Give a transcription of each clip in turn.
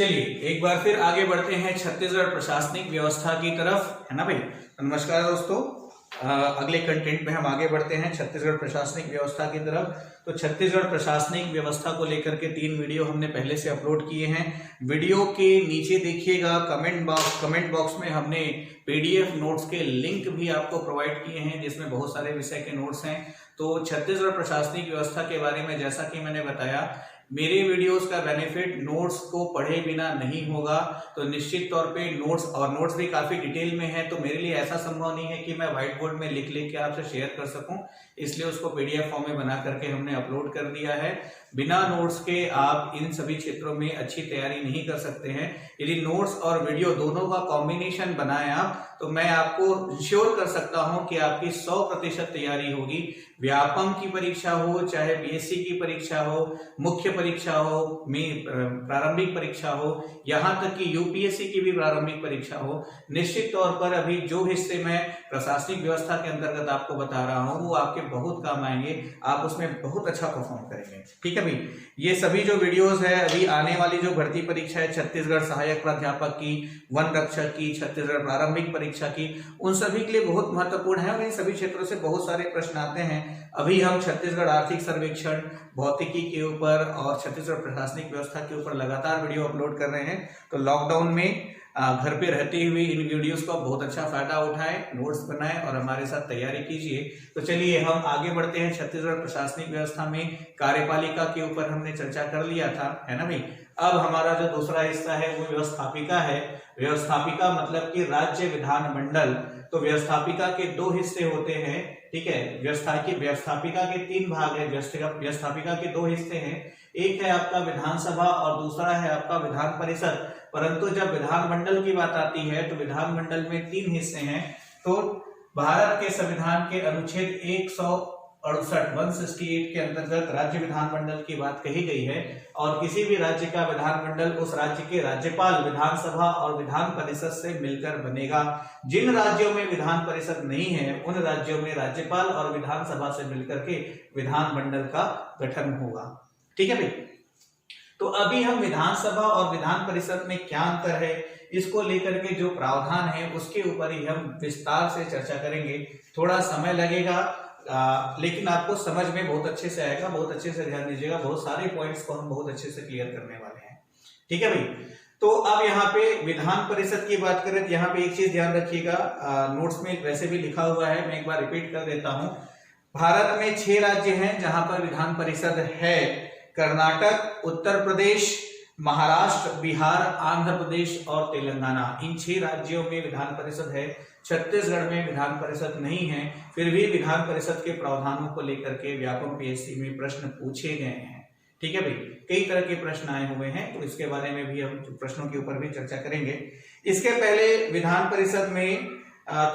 चलिए एक बार फिर आगे बढ़ते हैं छत्तीसगढ़ प्रशासनिक व्यवस्था की तरफ, है ना भाई। नमस्कार दोस्तों, अगले कंटेंट में हम आगे बढ़ते हैं छत्तीसगढ़ प्रशासनिक व्यवस्था की तरफ। तो छत्तीसगढ़ प्रशासनिक व्यवस्था को लेकर के 3 वीडियो हमने पहले से अपलोड किए हैं। वीडियो के नीचे देखिएगा कमेंट बॉक्स में हमने पीडीएफ नोट्स के लिंक भी आपको प्रोवाइड किए हैं, जिसमें बहुत सारे विषय के नोट्स हैं। तो छत्तीसगढ़ प्रशासनिक व्यवस्था के बारे में जैसा कि मैंने बताया, मेरे वीडियोस का बेनिफिट नोट्स को पढ़े बिना नहीं होगा। तो निश्चित तौर पे नोट्स भी काफी डिटेल में है, तो मेरे लिए ऐसा संभव नहीं है कि मैं व्हाइट बोर्ड में लिख के आपसे शेयर कर सकूं, इसलिए उसको पीडीएफ फॉर्म में बना करके हमने अपलोड कर दिया है। बिना नोट्स के आप इन सभी क्षेत्रों में अच्छी तैयारी नहीं कर सकते हैं। यदि नोट्स और वीडियो दोनों का कॉम्बिनेशन बनाए आप, तो मैं आपको श्योर कर सकता हूं कि आपकी 100% तैयारी होगी। व्यापम की परीक्षा हो, चाहे पीएससी की परीक्षा हो, मुख्य परीक्षा हो, प्रारंभिक परीक्षा हो, यहां तक कि यूपीएससी की भी प्रारंभिक परीक्षा हो, निश्चित तौर पर अभी जो हिस्से मैं प्रशासनिक व्यवस्था के अंतर्गत आपको बता रहा हूं वो आपके बहुत काम आएंगे। आप उसमें बहुत अच्छा परफॉर्म करेंगे। ठीक है भाई, ये सभी जो वीडियोस है, अभी आने वाली जो भर्ती परीक्षा है, छत्तीसगढ़ सहायक प्राध्यापक की, वन रक्षक की, छत्तीसगढ़ प्रारंभिक परीक्षा की, उन सभी के लिए बहुत महत्वपूर्ण है और इन सभी क्षेत्रों से बहुत सारे प्रश्न आते हैं। अभी हम छत्तीसगढ़ आर्थिक सर्वेक्षण, भौतिकी के ऊपर और छत्तीसगढ़ प्रशासनिक व्यवस्था के ऊपर लगातार वीडियो अपलोड कर रहे हैं। तो लॉकडाउन में घर पे रहते हुए इन वीडियोस का बहुत अच्छा फायदा उठाएं, नोट्स बनाएं और हमारे साथ तैयारी कीजिए। तो चलिए हम आगे बढ़ते हैं। छत्तीसगढ़ प्रशासनिक व्यवस्था में कार्यपालिका के ऊपर हमने चर्चा कर लिया था, है ना भाई। अब हमारा जो दूसरा हिस्सा है वो व्यवस्थापिका है। व्यवस्थापिका मतलब कि राज्य विधानमंडल। तो व्यवस्थापिका के 2 हिस्से होते हैं, ठीक है। व्यवस्थापिका के 3 भाग है। व्यवस्थापिका के 2 हिस्से हैं, एक है आपका विधानसभा और दूसरा है आपका विधान परिषद। परंतु जब विधानमंडल की बात आती है तो विधानमंडल में 3 हिस्से हैं। तो भारत के संविधान के अनुच्छेद 168 के अंतर्गत राज्य विधानमंडल की बात कही गई है और किसी भी राज्य का विधानमंडल उस राज्य के राज्यपाल, विधानसभा और विधान परिषद से मिलकर बनेगा। जिन राज्यों में विधान परिषद नहीं है उन राज्यों में राज्यपाल और विधानसभा से मिलकर के विधानमंडल का गठन होगा। ठीक है भाई। तो अभी हम विधानसभा और विधान परिषद में क्या अंतर है, इसको लेकर के जो प्रावधान है उसके ऊपर ही हम विस्तार से चर्चा करेंगे। थोड़ा समय लगेगा, लेकिन आपको समझ में बहुत अच्छे से आएगा। बहुत अच्छे से ध्यान दीजिएगा, बहुत सारे पॉइंट्स को हम बहुत अच्छे से क्लियर करने वाले हैं। ठीक है भाई। तो अब यहाँ पे विधान परिषद की बात करें तो यहाँ पे एक चीज ध्यान रखिएगा, नोट्स में वैसे भी लिखा हुआ है, मैं एक बार रिपीट कर देता हूँ। भारत में 6 राज्य हैं जहां पर विधान परिषद है। कर्नाटक, उत्तर प्रदेश, महाराष्ट्र, बिहार, आंध्र प्रदेश और तेलंगाना, इन 6 राज्यों में विधान परिषद है। छत्तीसगढ़ में विधान परिषद नहीं है। फिर भी विधान परिषद के प्रावधानों को लेकर के व्यापम पीएससी में प्रश्न पूछे गए हैं। ठीक है भाई, कई तरह के प्रश्न आए हुए हैं, तो इसके बारे में भी हम प्रश्नों के ऊपर भी चर्चा करेंगे। इसके पहले विधान परिषद में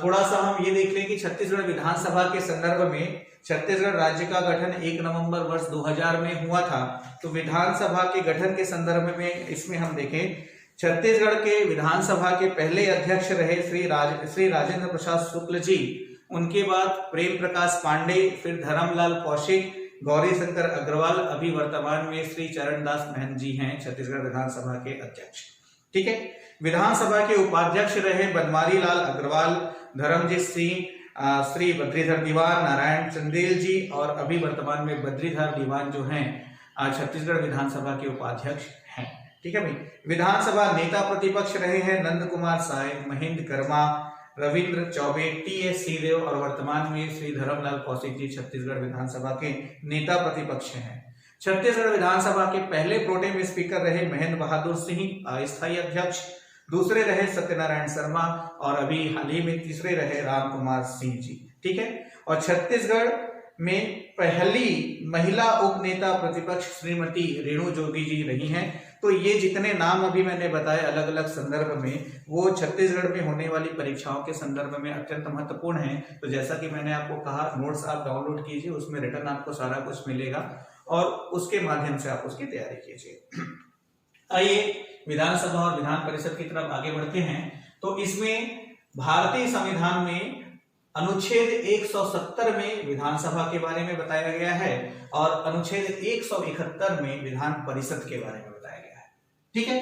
थोड़ा सा हम ये देख लें कि छत्तीसगढ़ विधानसभा के संदर्भ में छत्तीसगढ़ राज्य का गठन 1 नवंबर वर्ष 2000 में हुआ था। तो विधानसभा के गठन के संदर्भ में इसमें हम देखें, छत्तीसगढ़ के विधानसभा के पहले अध्यक्ष रहे श्री राजेंद्र प्रसाद शुक्ल जी। उनके बाद प्रेम प्रकाश पांडे, फिर धर्मलाल कौशिक, गौरी शंकर अग्रवाल, अभी वर्तमान में श्री चरणदास महंत जी हैं छत्तीसगढ़ विधानसभा के अध्यक्ष। ठीक है। विधानसभा के उपाध्यक्ष रहे बनवारी लाल अग्रवाल, धर्मजीत सिंह, श्री बद्रीधर दीवान, नारायण चंदेल जी और अभी वर्तमान में बद्रीधर दीवान जो हैं छत्तीसगढ़ विधानसभा के उपाध्यक्ष हैं। ठीक है भाई। विधानसभा नेता प्रतिपक्ष रहे हैं नंद कुमार साय, महेंद्र कर्मा, रविंद्र चौबे, टी.एस. सिंहदेव और वर्तमान में श्री धर्मलाल कौशिक जी छत्तीसगढ़ विधानसभा के नेता प्रतिपक्ष हैं। छत्तीसगढ़ विधानसभा के पहले प्रोटेम स्पीकर रहे महेंद्र बहादुर सिंह, अस्थायी अध्यक्ष। दूसरे रहे सत्यनारायण शर्मा और अभी हाल ही में तीसरे रहे राम कुमार सिंह जी। ठीक है। और छत्तीसगढ़ में पहली महिला उप नेता प्रतिपक्ष श्रीमती रेणु जोगी जी रही हैं। तो ये जितने नाम अभी मैंने बताए अलग अलग संदर्भ में, वो छत्तीसगढ़ में होने वाली परीक्षाओं के संदर्भ में अत्यंत महत्वपूर्ण है। तो जैसा कि मैंने आपको कहा, नोट्स आप डाउनलोड कीजिए, उसमें रिटर्न आपको सारा कुछ मिलेगा और उसके माध्यम से आप उसकी तैयारी कीजिए। आइए विधानसभा और विधान परिषद की तरफ आगे बढ़ते हैं। तो इसमें भारतीय संविधान में अनुच्छेद 170 में विधानसभा के बारे में बताया गया है और अनुच्छेद 171 में विधान परिषद के बारे में बताया गया है। ठीक है।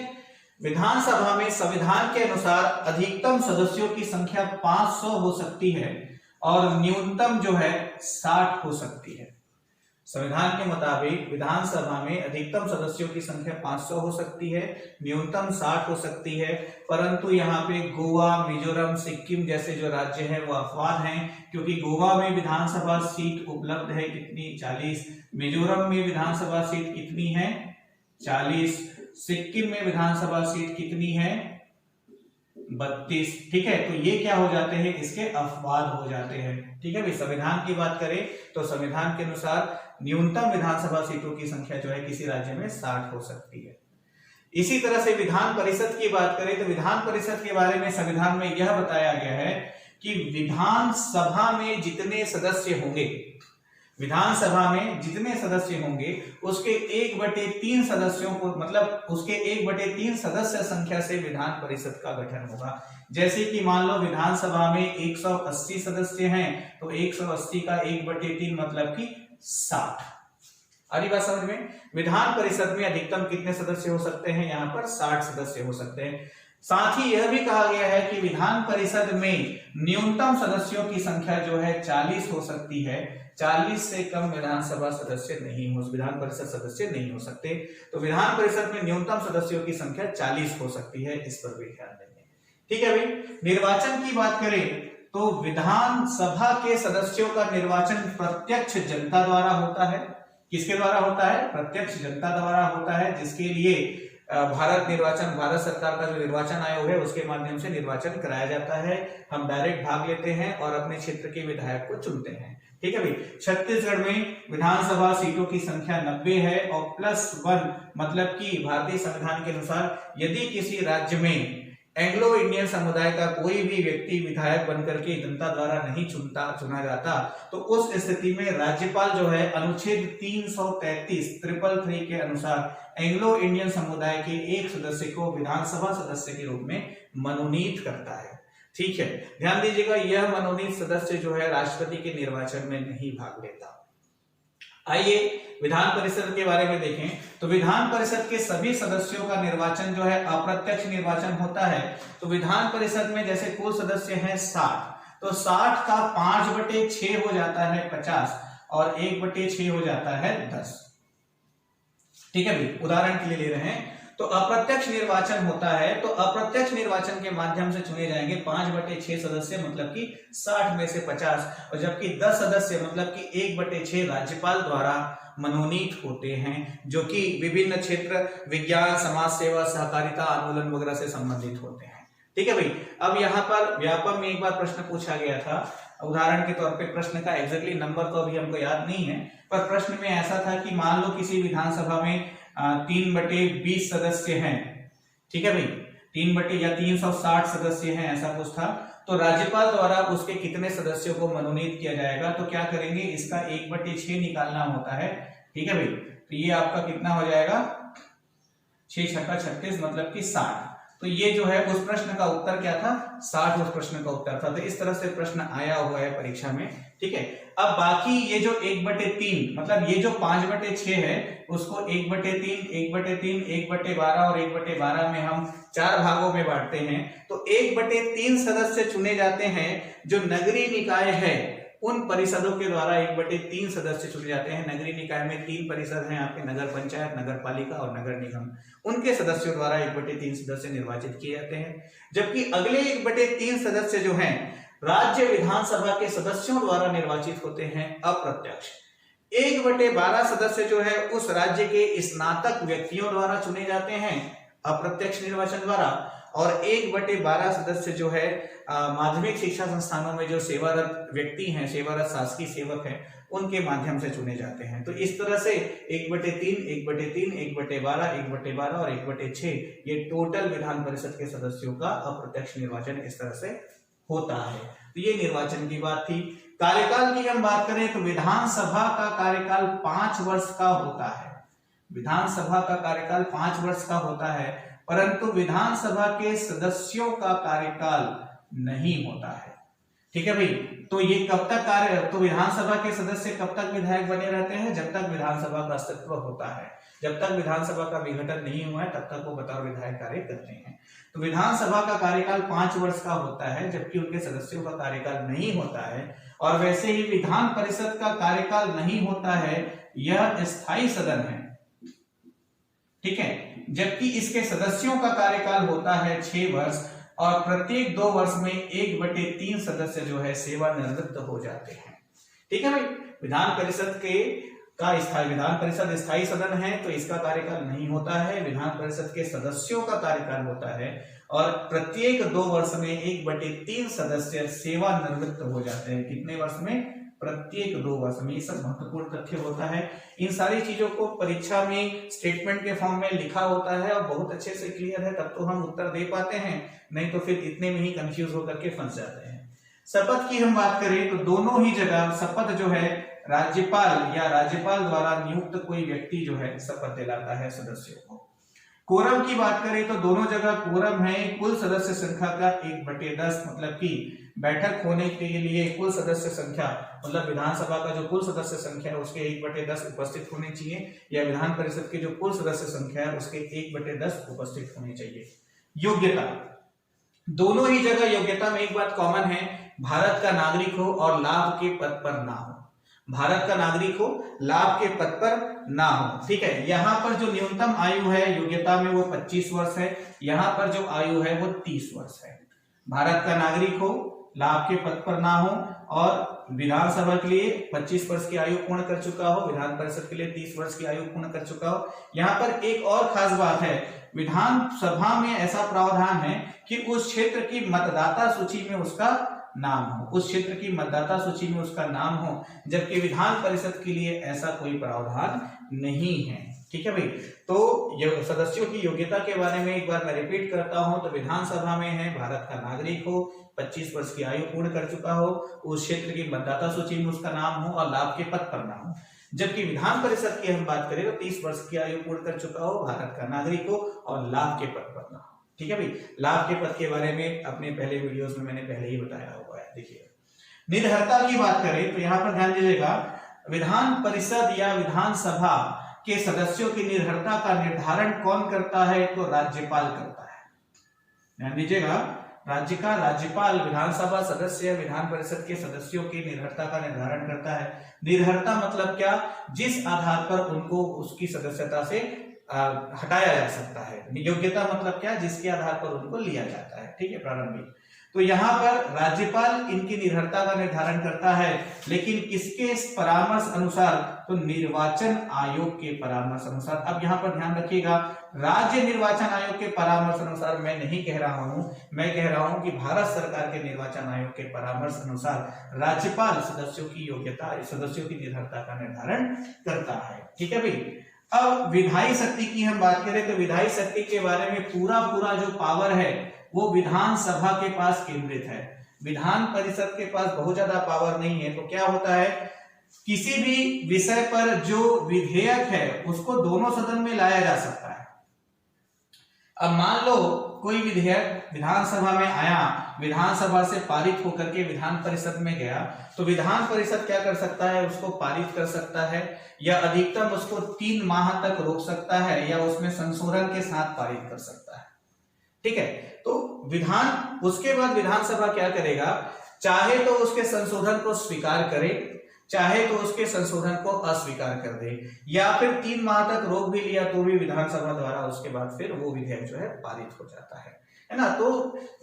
विधानसभा में संविधान के अनुसार अधिकतम सदस्यों की संख्या 500 हो सकती है और न्यूनतम जो है 60 हो सकती है। संविधान के मुताबिक विधानसभा में अधिकतम सदस्यों की संख्या 500 हो सकती है, न्यूनतम 60 हो सकती है, परंतु यहाँ पे गोवा, मिजोरम, सिक्किम जैसे जो राज्य हैं वो अपवाद हैं, क्योंकि गोवा में विधानसभा सीट उपलब्ध है कितनी, 40। मिजोरम में विधानसभा सीट कितनी है, 40। सिक्किम में विधानसभा सीट कितनी है, 32। ठीक है, तो ये क्या हो जाते हैं, इसके अपवाद हो जाते हैं। ठीक है भाई, संविधान की बात करें तो संविधान के अनुसार न्यूनतम विधानसभा सीटों की संख्या जो है किसी राज्य में 60 हो सकती है। इसी तरह से विधान परिषद की बात करें तो विधान परिषद के बारे में संविधान में यह बताया गया है कि विधानसभा में जितने सदस्य होंगे, विधानसभा में जितने सदस्य होंगे उसके 1/3 सदस्यों को, मतलब उसके 1/3 सदस्य संख्या से विधान परिषद का गठन होगा। जैसे कि मान लो विधानसभा में 180 सदस्य हैं तो 180 का 1/3 मतलब कि 60। अरे बात समझ में। विधान परिषद में अधिकतम कितने सदस्य हो सकते हैं, यहाँ पर 60 सदस्य हो सकते हैं। साथ ही यह भी कहा गया है कि विधान परिषद में न्यूनतम सदस्यों की संख्या जो है 40 हो सकती है, 40 से कम विधानसभा सदस्य नहीं हो, विधान परिषद सदस्य नहीं हो सकते। तो विधान परिषद में न्यूनतम सदस्यों की संख्या 40 हो सकती है, इस पर भी ध्यान देंगे। ठीक है भाई, निर्वाचन की बात करें तो विधानसभा के सदस्यों का निर्वाचन प्रत्यक्ष जनता द्वारा होता है। किसके द्वारा होता है, प्रत्यक्ष जनता द्वारा होता है, जिसके लिए भारत सरकार का जो निर्वाचन आयोग है उसके माध्यम से निर्वाचन कराया जाता है। हम डायरेक्ट भाग लेते हैं और अपने क्षेत्र के विधायक को चुनते हैं। ठीक है भाई, छत्तीसगढ़ में विधानसभा सीटों की संख्या 90 है और +1, मतलब कि भारतीय संविधान के अनुसार यदि किसी राज्य में एंग्लो इंडियन समुदाय का कोई भी व्यक्ति विधायक बनकर के जनता द्वारा नहीं चुना जाता तो उस स्थिति में राज्यपाल जो है अनुच्छेद 333 के अनुसार एंग्लो इंडियन समुदाय के एक सदस्य को विधानसभा सदस्य के रूप में मनोनीत करता है। ठीक है, ध्यान दीजिएगा, यह मनोनीत सदस्य जो है राष्ट्रपति के निर्वाचन में नहीं भाग लेता। आइए विधान परिषद के बारे में देखें तो विधान परिषद के सभी सदस्यों का निर्वाचन जो है अप्रत्यक्ष निर्वाचन होता है। तो विधान परिषद में जैसे कुल सदस्य हैं 60, तो 60 का 5/6 हो जाता है 50 और 1/6 हो जाता है 10। ठीक है भाई, उदाहरण के लिए ले रहे हैं तो अप्रत्यक्ष निर्वाचन होता है, तो अप्रत्यक्ष निर्वाचन के माध्यम से चुने जाएंगे 5/6 सदस्य, मतलब कि 60 में से 50, और जबकि 10 सदस्य मतलब कि 1/6 राज्यपाल द्वारा मनोनीत होते हैं, जो कि विभिन्न क्षेत्र विज्ञान, समाज सेवा, सहकारिता आंदोलन वगैरह से संबंधित होते हैं। ठीक है भाई, अब यहाँ पर व्यापक में एक बार प्रश्न पूछा गया था, उदाहरण के तौर पे प्रश्न का एग्जैक्टली नंबर तो अभी हमको याद नहीं है, पर प्रश्न में ऐसा था कि मान लो किसी विधानसभा में 3/20 सदस्य हैं। ठीक है भाई, 360 सदस्य हैं, ऐसा कुछ था। तो राज्यपाल द्वारा उसके कितने सदस्यों को मनोनीत किया जाएगा, तो क्या करेंगे, इसका 1/6 निकालना होता है। ठीक है भाई, तो ये आपका कितना हो जाएगा, 6 छक्का 36 मतलब कि 60। तो ये जो है उस प्रश्न का उत्तर क्या था, 60 उस प्रश्न का उत्तर था। तो इस तरह से प्रश्न आया हुआ है परीक्षा में। ठीक है, अब बाकी ये जो 1/3 मतलब ये जो 5/6 है उसको 1/3, 1/3, 1/12 और 1/12 में हम 4 भागों में बांटते हैं। तो 1/3 सदस्य चुने जाते हैं जो नगरीय निकाय है, उन परिषदों के द्वारा 1/3 सदस्य चुने जाते हैं। नगरीय निकाय में 3 परिषद हैं आपके, नगर पंचायत, नगर पालिका और नगर निगम, उनके सदस्यों द्वारा 1/3 सदस्य निर्वाचित किए जाते हैं। जबकि अगले 1/3 सदस्य जो हैं राज्य विधानसभा के सदस्यों द्वारा निर्वाचित होते हैं अप्रत्यक्ष। 1/12 सदस्य जो है उस राज्य के स्नातक व्यक्तियों द्वारा चुने जाते हैं अप्रत्यक्ष निर्वाचन द्वारा, और 1/12 सदस्य जो है माध्यमिक शिक्षा संस्थानों में जो सेवारत व्यक्ति हैं, सेवारत शासकीय सेवक हैं, उनके माध्यम से चुने जाते हैं। तो इस तरह से 1/3, 1/3, 1/12, 1/12 और 1/6 ये टोटल विधान परिषद के सदस्यों का अप्रत्यक्ष निर्वाचन इस तरह से होता है। तो ये निर्वाचन की बात थी। कार्यकाल की हम बात करें तो विधानसभा का कार्यकाल 5 वर्ष का होता है। विधानसभा का कार्यकाल 5 वर्ष का होता है, परंतु विधानसभा के सदस्यों का कार्यकाल नहीं होता है। ठीक है भाई। तो ये कब तक कार्य, तो विधानसभा के सदस्य कब तक विधायक बने रहते हैं? जब तक विधानसभा का अस्तित्व होता है। जब तक विधानसभा का विघटन नहीं हुआ है तब तक वो बतौर विधायक कार्य करते हैं। तो विधानसभा का कार्यकाल 5 वर्ष का होता है, जबकि उनके सदस्यों का कार्यकाल नहीं होता है। और वैसे ही विधान परिषद का कार्यकाल नहीं होता है, यह स्थायी सदन है, ठीक है, जबकि इसके सदस्यों का कार्यकाल होता है 6 वर्ष और प्रत्येक 2 वर्ष में 1/3 सदस्य जो है सेवानिवृत्त हो जाते हैं। ठीक है भाई। विधान परिषद विधान परिषद स्थायी सदन है, तो इसका कार्यकाल नहीं होता है। विधान परिषद के सदस्यों का कार्यकाल होता है और प्रत्येक 2 वर्ष में 1/3 सदस्य सेवानिवृत्त हो जाते हैं। कितने वर्ष में? प्रत्येक 2 वर्ष में। ये सब महत्वपूर्ण तथ्य होता है। इन सारी चीजों को परीक्षा में स्टेटमेंट के फॉर्म में लिखा होता है और बहुत अच्छे से क्लियर है, तब तो हम उत्तर दे पाते हैं, नहीं तो फिर इतने में ही कंफ्यूज होकर के फंस जाते हैं। शपथ की हम बात करें तो दोनों ही जगह शपथ जो है राज्यपाल या राज्यपाल द्वारा नियुक्त कोई व्यक्ति जो है शपथ दिलाता है सदस्यों को। कोरम की बात करें तो दोनों जगह कोरम है कुल सदस्य संख्या का 1/10, मतलब कि बैठक होने के लिए कुल सदस्य संख्या, मतलब विधानसभा का जो कुल सदस्य संख्या है उसके 1/10 उपस्थित होने चाहिए, या विधान परिषद की जो कुल सदस्य संख्या है उसके 1/10 उपस्थित होने चाहिए। योग्यता, दोनों ही जगह योग्यता में एक बात कॉमन है, भारत का नागरिक हो और लाभ के पद पर ना हो। भारत का नागरिक हो, लाभ के पद पर ना हो। ठीक है। यहाँ पर जो न्यूनतम आयु है योग्यता में वो 25 वर्ष है, यहाँ पर जो आयु है वो 30 वर्ष है। भारत का नागरिक हो, लाभ के पद पर ना हो और विधानसभा के लिए 25 वर्ष की आयु पूर्ण कर चुका हो, विधान परिषद के लिए 30 वर्ष की आयु पूर्ण कर चुका हो। यहाँ पर एक और खास बात है, विधानसभा में ऐसा प्रावधान है कि उस क्षेत्र की मतदाता सूची में उसका नाम हो, उस क्षेत्र की मतदाता सूची में उसका नाम हो, जबकि विधान परिषद के लिए ऐसा कोई प्रावधान नहीं है। ठीक है भाई। तो सदस्यों की योग्यता के बारे में एक बार मैं रिपीट करता हूं, तो विधानसभा में है भारत का नागरिक हो, 25 वर्ष की आयु पूर्ण कर चुका हो, उस क्षेत्र की मतदाता सूची में उसका नाम हो और लाभ के पद पर ना हो। जबकि विधान परिषद की हम बात करें तो 30 वर्ष की आयु पूर्ण कर चुका हो, भारत का नागरिक हो और लाभ के पद पर ना हो। ठीक है भाई। लाभ के पद के बारे में अपने पहले वीडियोस में मैंने पहले ही बताया हुआ है। देखिए, निर्भरता की बात करें तो यहाँ पर ध्यान दीजिएगा, विधान परिषद या विधानसभा के सदस्यों की निर्भरता का निर्धारण कौन करता है? तो राज्यपाल करता है। ध्यान दीजिएगा, राज्य का राज्यपाल विधानसभा सदस्य विधान परिषद के सदस्यों की निर्भरता का निर्धारण करता है। निर्भरता मतलब क्या? जिस आधार पर उनको उसकी सदस्यता से हटाया जा सकता है। योग्यता मतलब क्या? जिसके आधार पर उनको लिया जाता है। ठीक है, प्रारंभिक। तो यहाँ पर राज्यपाल इनकी निर्भरता का निर्धारण करता है, लेकिन किसके परामर्श अनुसार? तो निर्वाचन आयोग के परामर्श अनुसार। अब यहाँ पर ध्यान रखिएगा, राज्य निर्वाचन आयोग के परामर्श अनुसार मैं नहीं कह रहा हूं, मैं कह रहा हूं कि भारत सरकार के निर्वाचन आयोग के परामर्श अनुसार राज्यपाल सदस्यों की योग्यता, सदस्यों की निर्भरता का निर्धारण करता है। ठीक है भाई। अब विधायी शक्ति की हम बात करें तो विधायी शक्ति के बारे में पूरा जो पावर है वो विधानसभा के पास केंद्रित है। विधान परिषद के पास बहुत ज्यादा पावर नहीं है। तो क्या होता है, किसी भी विषय पर जो विधेयक है उसको दोनों सदन में लाया जा सकता है। अब मान लो कोई विधेयक विधानसभा में आया, विधानसभा से पारित होकर के विधान परिषद में गया, तो विधान परिषद क्या कर सकता है? उसको पारित कर सकता है या अधिकतम उसको 3 माह तक रोक सकता है या उसमें संशोधन के साथ पारित कर सकता है। ठीक है। तो उसके बाद विधानसभा क्या करेगा? चाहे तो उसके संशोधन को स्वीकार करे, चाहे तो उसके संशोधन को अस्वीकार कर दे, या फिर 3 माह तक रोक भी लिया तो भी विधानसभा द्वारा उसके बाद फिर वो विधेयक जो है पारित हो जाता है ना। तो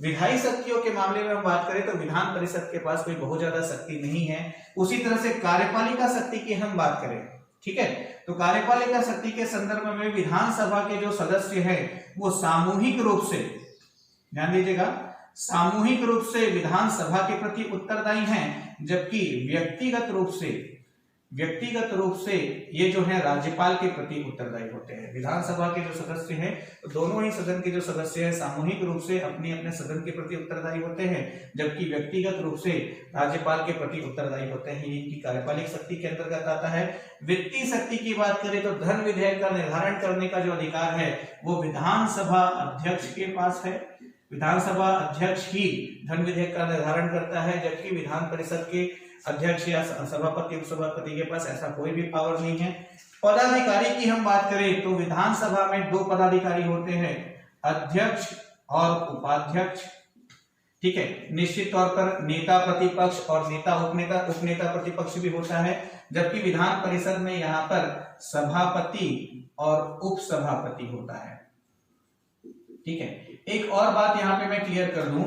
विधायी शक्तियों के मामले में हम बात करें तो विधान परिषद के पास कोई बहुत ज्यादा शक्ति नहीं है। उसी तरह से कार्यपालिका शक्ति की हम बात करें, ठीक है, तो कार्यपालिका शक्ति के संदर्भ में विधानसभा के जो सदस्य हैं वो सामूहिक रूप से, ध्यान दीजिएगा, सामूहिक रूप से विधानसभा के प्रति उत्तरदायी हैं, जबकि व्यक्तिगत रूप से ये जो है राज्यपाल के प्रति उत्तरदायी होते हैं। विधानसभा के जो सदस्य हैं तो दोनों ही सदन के जो सदस्य हैं सामूहिक रूप से अपने अपने सदन के प्रति उत्तरदायी होते हैं, जबकि व्यक्तिगत रूप से राज्यपाल के प्रति उत्तरदायी होते हैं। इनकी कार्यपालिक शक्ति के अंतर्गत आता है। वित्तीय शक्ति की बात करें तो धन विधेयक का निर्धारण करने का जो अधिकार है वो विधानसभा अध्यक्ष के पास है। विधानसभा अध्यक्ष ही धन विधेयक का निर्धारण करता है, जबकि विधान परिषद के अध्यक्ष या सभापति उपसभापति के पास ऐसा कोई भी पावर नहीं है। पदाधिकारी की हम बात करें तो विधानसभा में 2 पदाधिकारी होते हैं, अध्यक्ष और उपाध्यक्ष। ठीक है, निश्चित तौर पर नेता प्रतिपक्ष और नेता उपनेता प्रतिपक्ष भी होता है, जबकि विधान परिषद में यहाँ पर सभापति और उपसभापति होता है। ठीक है, एक और बात यहाँ पे मैं क्लियर कर दूं,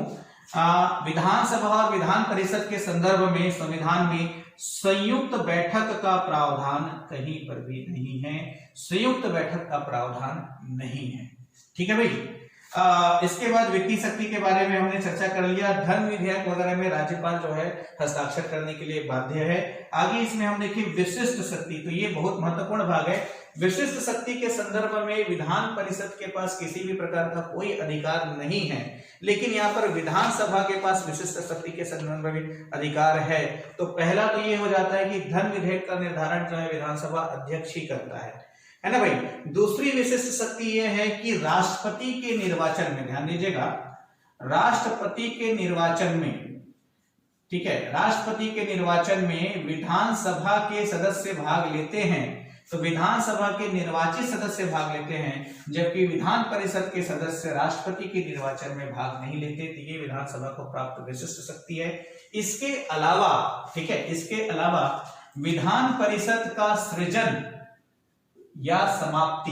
विधानसभा और विधान परिषद के संदर्भ में संविधान में संयुक्त बैठक का प्रावधान कहीं पर भी नहीं है, संयुक्त बैठक का प्रावधान नहीं है। ठीक है भाई, इसके बाद वित्तीय शक्ति के बारे में हमने चर्चा कर लिया। धन विधेयक वगैरह में राज्यपाल जो है हस्ताक्षर करने के लिए बाध्य है। आगे इसमें हम देखें विशिष्ट शक्ति, तो ये बहुत महत्वपूर्ण भाग है। विशिष्ट शक्ति के संदर्भ में विधान परिषद के पास किसी भी प्रकार का कोई अधिकार नहीं है, लेकिन यहाँ पर विधानसभा के पास विशिष्ट शक्ति के संदर्भ में अधिकार है। तो पहला तो ये हो जाता है कि धन विधेयक का निर्धारण जो है विधानसभा अध्यक्ष ही करता है ना भाई। दूसरी विशिष्ट शक्ति यह है कि राष्ट्रपति के निर्वाचन में, ध्यान दीजिएगा, राष्ट्रपति के निर्वाचन में, ठीक है, राष्ट्रपति के निर्वाचन में विधानसभा के सदस्य भाग लेते हैं, तो विधानसभा के निर्वाचित सदस्य भाग लेते हैं, जबकि विधान परिषद के सदस्य राष्ट्रपति के निर्वाचन में भाग नहीं लेते। तो ये विधानसभा को प्राप्त विशिष्ट शक्ति है। इसके अलावा, ठीक है, इसके अलावा विधान परिषद का सृजन या समाप्ति,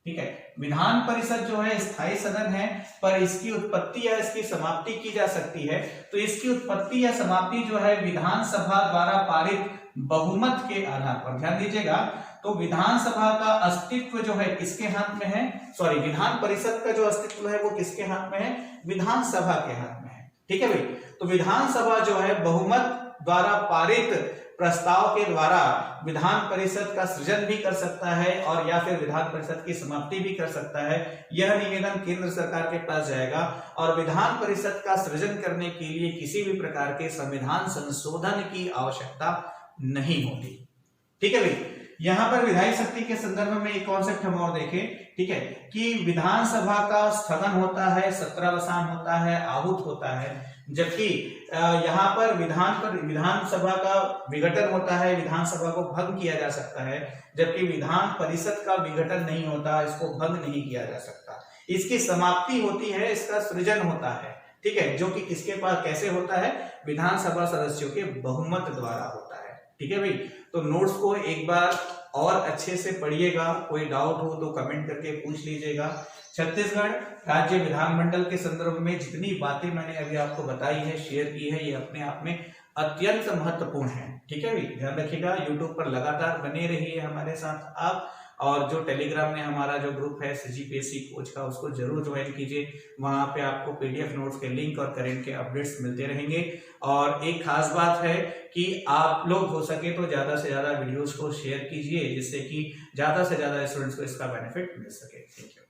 ठीक है, विधान परिषद जो है स्थायी सदन है, पर इसकी उत्पत्ति या इसकी समाप्ति की जा सकती है। तो इसकी उत्पत्ति या समाप्ति जो है विधानसभा द्वारा पारित बहुमत के आधार पर, ध्यान दीजिएगा, तो विधानसभा का अस्तित्व जो है किसके हाथ में है, सॉरी, विधान परिषद का जो अस्तित्व है वो किसके हाथ में है, विधानसभा के हाथ में है। ठीक है भाई, तो विधानसभा जो है बहुमत द्वारा पारित प्रस्ताव के द्वारा विधान परिषद का सृजन भी कर सकता है और या फिर विधान परिषद की समाप्ति भी कर सकता है। यह निवेदन केंद्र सरकार के पास जाएगा और विधान परिषद का सृजन करने के लिए किसी भी प्रकार के संविधान संशोधन की आवश्यकता नहीं होती। ठीक है भाई, यहाँ पर विधायी शक्ति के संदर्भ में एक कॉन्सेप्ट हम और देखें, ठीक है, कि विधानसभा का स्थगन होता है, सत्रावसान होता है, आहूत होता है, जबकि यहाँ पर विधानसभा का विघटन होता है, विधानसभा को भंग किया जा सकता है, जबकि विधान परिषद का विघटन नहीं होता, इसको भंग नहीं किया जा सकता। इसकी समाप्ति होती है, इसका सृजन होता है, ठीक है, जो कि किसके पास कैसे होता है, विधानसभा सदस्यों के बहुमत द्वारा होता है। ठीक है भाई, तो नोट्स को एक बार और अच्छे से पढ़िएगा, कोई डाउट हो तो कमेंट करके पूछ लीजिएगा। छत्तीसगढ़ राज्य विधानमंडल के संदर्भ में जितनी बातें मैंने अभी आपको बताई है, शेयर की है, ये अपने आप में अत्यंत महत्वपूर्ण है। ठीक है भाई, ध्यान रखिएगा। यूट्यूब पर लगातार बने रहिए हमारे साथ आप, और जो टेलीग्राम में हमारा जो ग्रुप है CGPSC कोच का, उसको जरूर ज्वाइन कीजिए। वहां पे आपको PDF नोट्स के लिंक और करंट के अपडेट्स मिलते रहेंगे। और एक खास बात है कि आप लोग हो सके तो ज्यादा से ज्यादा वीडियोस को शेयर कीजिए, जिससे कि ज्यादा से ज्यादा स्टूडेंट्स को इसका बेनिफिट मिल सके। Thank you.